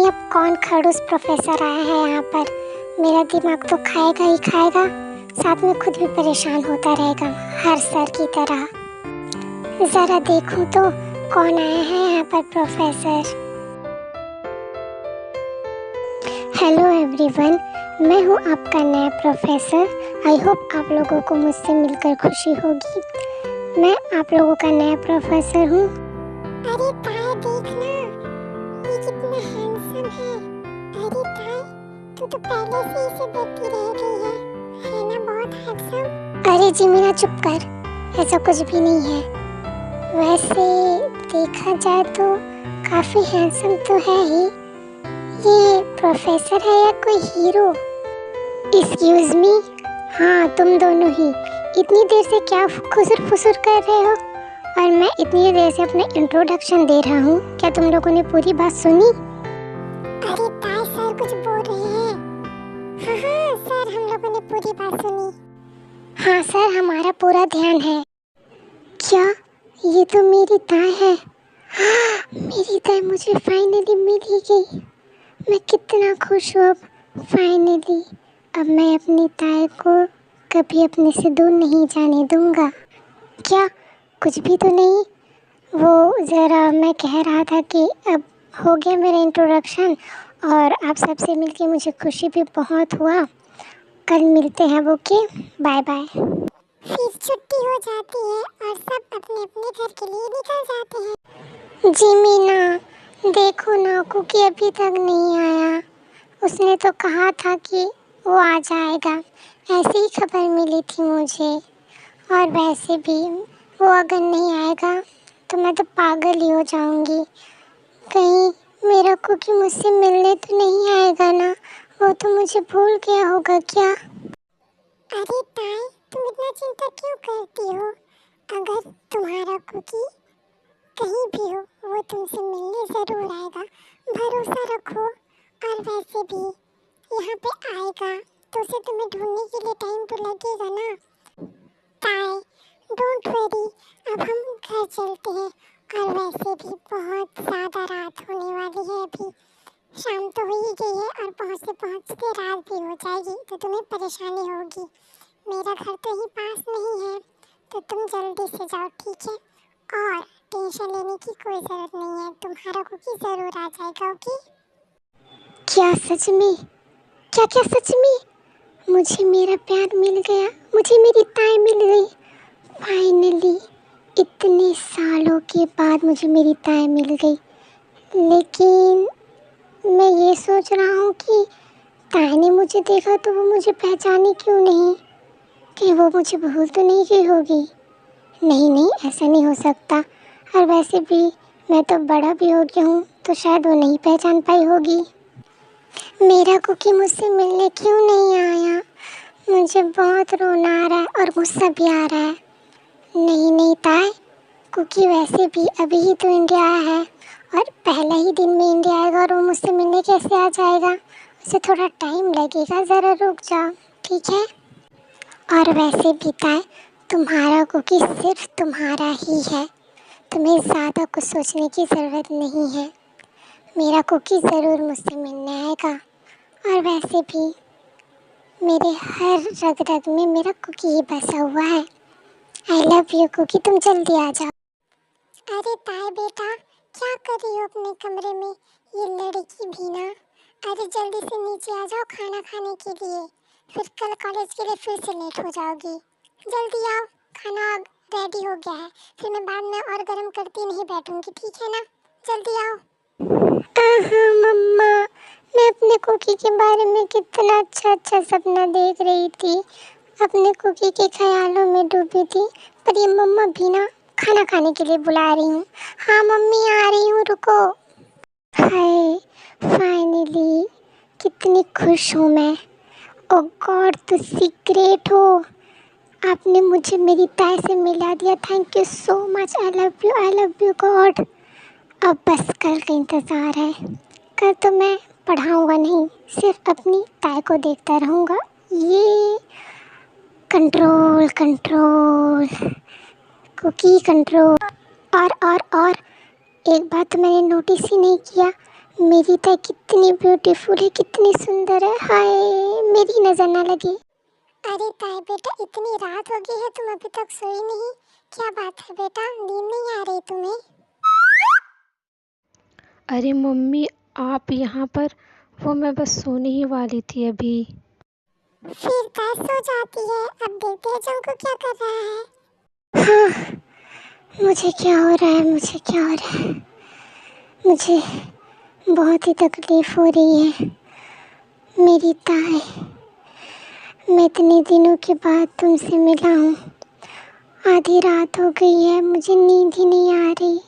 नहीं अब कौन खड़ूस प्रोफेसर आया है यहाँ पर। मेरा दिमाग तो खाएगा ही खाएगा, साथ में खुद भी परेशान होता रहेगा हर सर की तरह। ज़रा देखूं तो कौन आया है यहाँ पर प्रोफेसर। हेलो एवरीवन, मैं हूँ आपका नया प्रोफेसर। आई होप आप लोगों को मुझसे मिलकर खुशी होगी। मैं आप लोगों का नया प्रोफेसर हूँ। अरे ताए देखना, ये कितना हैंडसम है। अरे ताए, तू तो पहले से इसे देखती रह गई है ना, बहुत हैंडसम। अरे जिमीना चुप कर, ऐसा कुछ भी नहीं है। वैसे देखा जाए तो काफ़ी हैंडसम तो है ही। ये प्रोफेसर है या कोई हीरो? एक्सक्यूज मी, हाँ तुम दोनों ही इतनी देर से क्या खुसर फुसर कर रहे हो? और मैं इतनी देर से अपना इंट्रोडक्शन दे रहा हूँ, क्या तुम लोगों ने पूरी बात सुनी? अरे ताए, सर कुछ बोल रहे हैं। हाँ सर, हम लोगों ने पूरी बात सुनी। हाँ सर, हमारा पूरा ध्यान है। क्या ये तो मेरी ताई है? मेरी ताई मुझे फाइनली मिल ही गई। मैं कितना खुश हूँ अब फाइनली। अब मैं अपनी ताई को कभी अपने से दूर नहीं जाने दूंगा। क्या कुछ भी तो नहीं? वो ज़रा मैं कह रहा था कि अब हो गया मेरा इंट्रोडक्शन और आप सबसे मिलके मुझे खुशी भी बहुत हुआ। कल मिलते हैं, ओके बाय बाय। फिर छुट्टी हो जाती है और सब अपने अपने घर के लिए निकल जाते हैं। जी मीना, देखो ना कुकी अभी तक नहीं आया। उसने तो कहा था कि वो आ जाएगा, ऐसी ही खबर मिली थी मुझे। और वैसे भी वो अगर नहीं आएगा तो मैं तो पागल ही हो जाऊंगी। कहीं मेरा कुकी मुझसे मिलने तो नहीं आएगा ना? वो तो मुझे भूल गया होगा क्या? अरे ताई, तुम इतना चिंता क्यों करती हो? अगर तुम्हारा कुकी कहीं भी हो, वो तुमसे मिलने जरूर आएगा, भरोसा रखो। और वैसे भी यहाँ पे आएगा तो उसे तुम्हें ढूंढने के लिए टाइम तो लगेगा ना। ताई, डोंट वरी, अब हम घर चलते हैं। और वैसे भी बहुत ज़्यादा रात होने वाली है, अभी शाम तो हो ही गई है और पहुँचते पहुँचते रात भी हो जाएगी, तो तुम्हें परेशानी होगी। मेरा घर तो यहीं पास में ही है, तो तुम जल्दी से जाओ, ठीक है? और टेंशन लेने की कोई ज़रूरत नहीं है, तुम्हारा कुकी ज़रूर आ जाएगा, ओके? क्या सच में? क्या क्या सच में? मुझे मेरा प्यार मिल गया, मुझे मेरी ताई मिल गई फाइनली। इतने सालों के बाद मुझे मेरी ताई मिल गई। लेकिन मैं ये सोच रहा हूँ कि ताई ने मुझे देखा तो वो मुझे पहचाने क्यों नहीं? कि वो मुझे भूल तो नहीं गई होगी? नहीं नहीं, ऐसा नहीं हो सकता। और वैसे भी मैं तो बड़ा भी हो गया हूँ, तो शायद वो नहीं पहचान पाई होगी। मेरा कुकी मुझसे मिलने क्यों नहीं आया? मुझे बहुत रोना आ रहा है और गुस्सा भी आ रहा है। नहीं नहीं ताई, कुकी वैसे भी अभी ही तो इंडिया आया है और पहला ही दिन में इंडिया आएगा और वो मुझसे मिलने कैसे आ जाएगा? उसे थोड़ा टाइम लगेगा, ज़रा रुक जाओ, ठीक है? और वैसे भी ताई, तुम्हारा कुकी सिर्फ तुम्हारा ही है, तुम्हें ज़्यादा कुछ सोचने की ज़रूरत नहीं है। मेरा कुकी ज़रूर मुझसे मिलने आएगा। और वैसे भी मेरे हर रग रग में मेरा कुकी ही बसा हुआ है। आई लव यू कुकी, तुम जल्दी आ जाओ। अरे ताई बेटा, क्या कर रही हो अपने कमरे में? ये लड़की भी ना। अरे जल्दी से नीचे आ जाओ खाना खाने के लिए, फिर कल कॉलेज के लिए फिर से लेट हो जाओगी। जल्दी आओ, खाना रेडी हो गया है, फिर मैं बाद में और गर्म करती नहीं बैठूंगी, ठीक है ना? जल्दी आओ। हाँ मम्मा, मैं अपने कुकी के बारे में कितना अच्छा अच्छा सपना देख रही थी, अपने कुकी के ख्यालों में डूबी थी। पर ये मम्मा भी ना खाना खाने के लिए बुला रही हूँ। हाँ मम्मी आ रही हूँ, रुको। हाय फाइनली, कितनी खुश हूँ मैं। ओ गॉड, तुम ग्रेट हो। आपने मुझे मेरी ताई से मिला दिया, thank you so much. I love you God. अब बस कल का इंतज़ार है। कल तो मैं पढ़ाऊँगा नहीं, सिर्फ अपनी ताई को देखता रहूँगा। ये कंट्रोल कंट्रोल, कुकी कंट्रोल। और एक बात तो मैंने नोटिस ही नहीं किया, मेरी ताई कितनी ब्यूटीफुल है, कितनी सुंदर है। हाय, मेरी नजर ना लगे। अरे ताई बेटा, इतनी रात हो गई है, तुम अभी तक सोई नहीं? क्या बात है बेटा, नींद नहीं आ रही तुम्हें? अरे मम्मी, आप यहाँ पर? वो मैं बस सोने ही वाली थी अभी। फिर ताई सो जाती है, अब देखते हैं जंकु क्या कर रहा है। हाँ, मुझे क्या हो रहा है, मुझे क्या हो रहा है? मुझे बहुत ही तकलीफ हो रही है। मेरी ताई, मैं इतने दिनों के बाद तुमसे मिला हूँ। आधी रात हो गई है, मुझे नींद ही नहीं आ रही।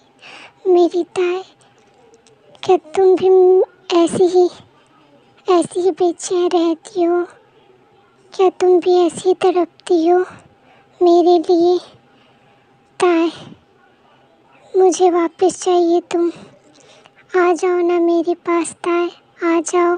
मेरी ताई, क्या तुम भी ऐसी ही बेचैन रहती हो? क्या तुम भी ऐसी तड़पती हो मेरे लिए? ताई, मुझे वापस चाहिए तुम। आ जाओ ना मेरे पास ताई, आ जाओ।